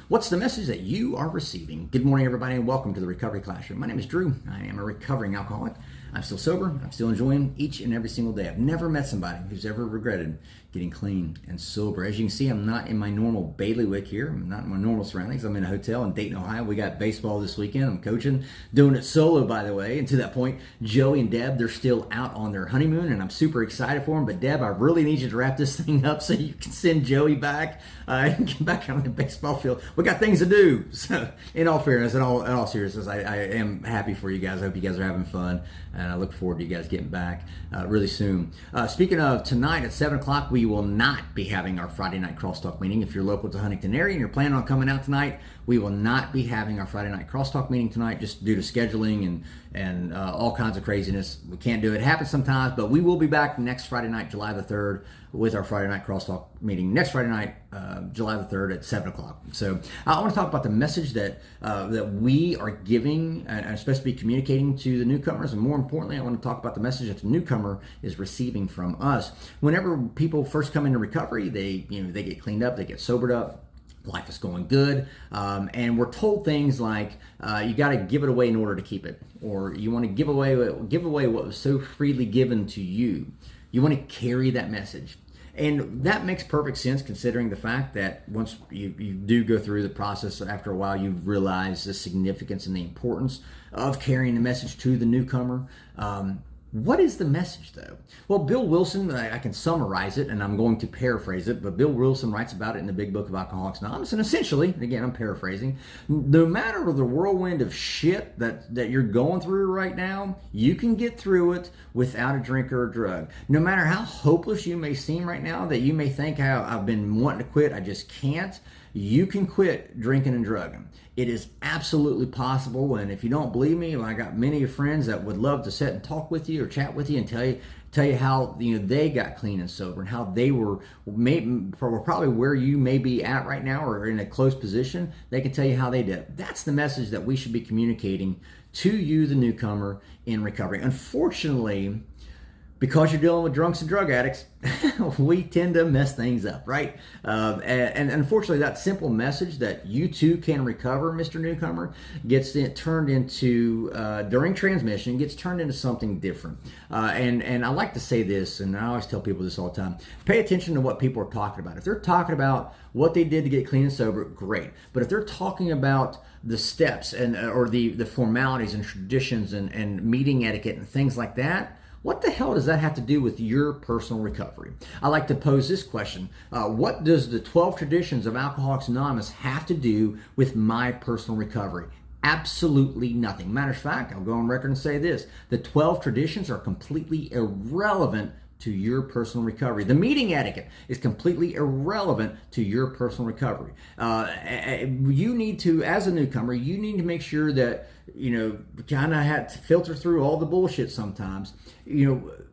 What's the message that you are receiving? Good morning, everybody, and welcome to the Recovery Classroom. My name is Drew. I am a recovering alcoholic. I'm still sober. I'm still enjoying each and every single day. I've never met somebody who's ever regretted getting clean and sober. As you can see, I'm not in my normal bailiwick here. I'm not in my normal surroundings. I'm in a hotel in Dayton, Ohio. We got baseball this weekend. I'm coaching, doing it solo, by the way. And to that point, Joey and Deb, they're still out on their honeymoon, and I'm super excited for them. But Deb, I really need you to wrap this thing up so you can send Joey back and get back on the baseball field. We got things to do. So, in all fairness, in all seriousness, I am happy for you guys. I hope you guys are having fun, and I look forward to you guys getting back really soon. Speaking of tonight at 7 o'clock, we will not be having our Friday night crosstalk meeting. If you're local to Huntington area and you're planning on coming out tonight, we will not be having our Friday night crosstalk meeting tonight, just due to scheduling and all kinds of craziness. We can't do it. It happens sometimes, but we will be back next Friday night, July the 3rd, with our Friday night crosstalk meeting next Friday night, July the 3rd at 7 o'clock. So I want to talk about the message that we are giving and supposed to be communicating to the newcomers, and more importantly, I want to talk about the message that the newcomer is receiving from us. Whenever people first come into recovery, they get cleaned up, they get sobered up. Life is going good, and we're told things like you got to give it away in order to keep it, or you want to give away what was so freely given to you. You want to carry that message, and that makes perfect sense considering the fact that once you do go through the process, after a while you realize the significance and the importance of carrying the message to the newcomer. What is the message, though? Well, Bill Wilson, I can summarize it, and I'm going to paraphrase it, but Bill Wilson writes about it in the Big Book of Alcoholics Anonymous, and essentially, again, I'm paraphrasing, no matter the whirlwind of shit that you're going through right now, you can get through it without a drink or a drug. No matter how hopeless you may seem right now, that you may think, how I've been wanting to quit, I just can't, you can quit drinking and drugging. It is absolutely possible, and if you don't believe me, I got many of friends that would love to sit and talk with you or chat with you and tell you how they got clean and sober and how they were probably where you may be at right now or in a close position. They can tell you how they did. That's the message that we should be communicating to you, the newcomer in recovery. Unfortunately, because you're dealing with drunks and drug addicts, we tend to mess things up, right? And unfortunately, that simple message that you too can recover, Mr. Newcomer, gets turned into, during transmission, gets turned into something different. And I like to say this, and I always tell people this all the time, pay attention to what people are talking about. If they're talking about what they did to get clean and sober, great. But if they're talking about the steps or the formalities and traditions and meeting etiquette and things like that, what the hell does that have to do with your personal recovery? I like to pose this question. What does the 12 traditions of Alcoholics Anonymous have to do with my personal recovery? Absolutely nothing. Matter of fact, I'll go on record and say this. The 12 traditions are completely irrelevant to your personal recovery. The meeting etiquette is completely irrelevant to your personal recovery. You need to, as a newcomer, you need to make sure that, kind of have to filter through all the bullshit sometimes.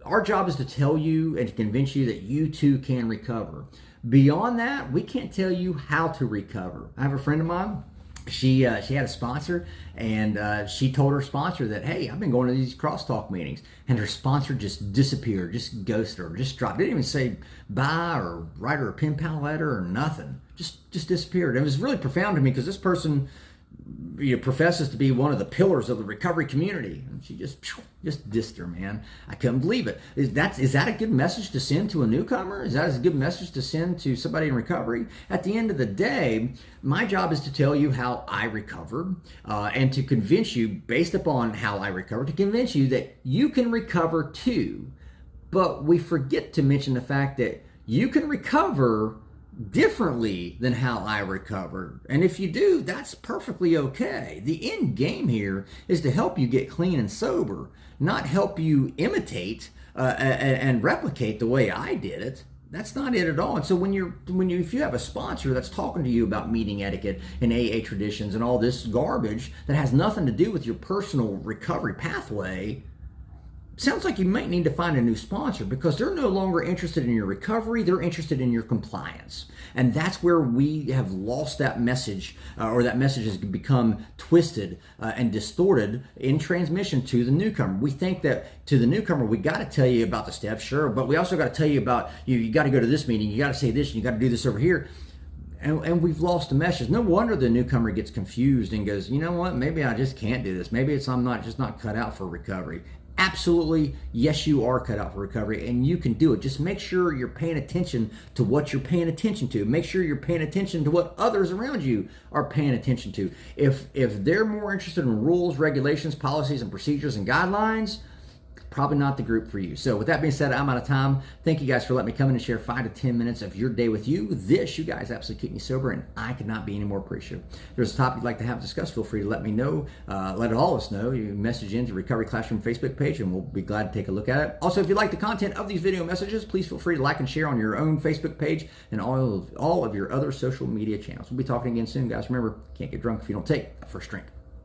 Our job is to tell you and to convince you that you too can recover. Beyond that, we can't tell you how to recover. I have a friend of mine. She had a sponsor, and she told her sponsor that, hey, I've been going to these crosstalk meetings, and her sponsor just disappeared, just ghosted her, just dropped. Didn't even say bye or write her a pen pal letter or nothing. Just disappeared. It was really profound to me because this person professes to be one of the pillars of the recovery community, and she just dissed her, man. I couldn't believe it. Is that a good message to send to a newcomer? Is that a good message to send to somebody in recovery? At the end of the day, my job is to tell you how I recovered, and to convince you, based upon how I recovered, to convince you that you can recover too. But we forget to mention the fact that you can recover differently than how I recovered. And if you do, that's perfectly okay. The end game here is to help you get clean and sober, not help you imitate and replicate the way I did it. That's not it at all. And so if you have a sponsor that's talking to you about meeting etiquette and AA traditions and all this garbage that has nothing to do with your personal recovery pathway, sounds like you might need to find a new sponsor, because they're no longer interested in your recovery, they're interested in your compliance. And that's where we have lost that message, or that message has become twisted and distorted in transmission to the newcomer. We think that to the newcomer, we got to tell you about the steps, sure, but we also got to tell you about, you got to go to this meeting, you got to say this, you got to do this over here. And we've lost the message. No wonder the newcomer gets confused and goes, you know what, maybe I just can't do this. Maybe I'm not cut out for recovery. Absolutely, yes, you are cut out for recovery, and you can do it. Just make sure you're paying attention to what you're paying attention to. Make sure you're paying attention to what others around you are paying attention to. If they're more interested in rules, regulations, policies, and procedures and guidelines, probably not the group for you. So with that being said, I'm out of time. Thank you guys for letting me come in and share 5 to 10 minutes of your day with you. You guys absolutely keep me sober, and I could not be any more appreciative. If there's a topic you'd like to have discussed, feel free to let me know. Let all of us know. You message into Recovery Classroom Facebook page, and we'll be glad to take a look at it. Also, if you like the content of these video messages, please feel free to like and share on your own Facebook page and all of your other social media channels. We'll be talking again soon, guys. Remember, can't get drunk if you don't take a first drink.